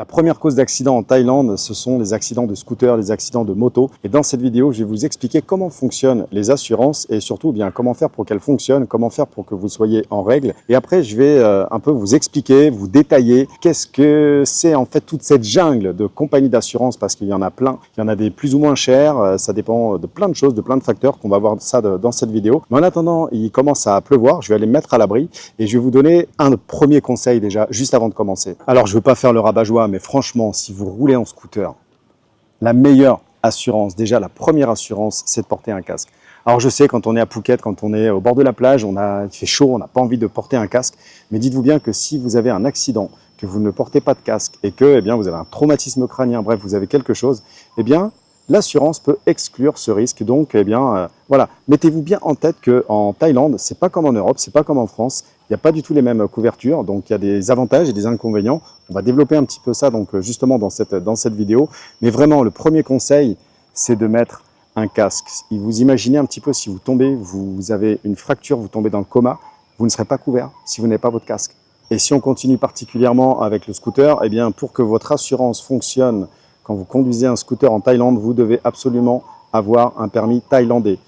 La première cause d'accident en Thaïlande, ce sont les accidents de scooter, les accidents de moto. Et dans cette vidéo, je vais vous expliquer comment fonctionnent les assurances et surtout comment faire pour qu'elles fonctionnent, comment faire pour que vous soyez en règle. Et après, je vais un peu vous expliquer, vous détailler qu'est-ce que c'est en fait toute cette jungle de compagnies d'assurance, parce qu'il y en a plein. Il y en a des plus ou moins chers, ça dépend de plein de choses, de plein de facteurs qu'on va voir ça dans cette vidéo. Mais en attendant, il commence à pleuvoir, je vais aller me mettre à l'abri et je vais vous donner un premier conseil déjà, juste avant de commencer. Alors, je ne veux pas faire le rabat-joie, mais franchement, si vous roulez en scooter, la meilleure assurance, déjà la première assurance, c'est de porter un casque. Alors je sais, quand on est à Phuket, quand on est au bord de la plage, il fait chaud, on n'a pas envie de porter un casque, mais dites-vous bien que si vous avez un accident, que vous ne portez pas de casque et que vous avez un traumatisme crânien, bref, vous avez quelque chose, l'assurance peut exclure ce risque. Donc, voilà, mettez-vous bien en tête qu'en Thaïlande, c'est pas comme en Europe, c'est pas comme en France. Il n'y a pas du tout les mêmes couvertures, donc il y a des avantages et des inconvénients. On va développer un petit peu ça justement dans cette vidéo. Mais vraiment, le premier conseil, c'est de mettre un casque. Si vous imaginez un petit peu, si vous tombez, vous avez une fracture, vous tombez dans le coma, vous ne serez pas couvert si vous n'avez pas votre casque. Et si on continue particulièrement avec le scooter, pour que votre assurance fonctionne, quand vous conduisez un scooter en Thaïlande, vous devez absolument avoir un permis thaïlandais.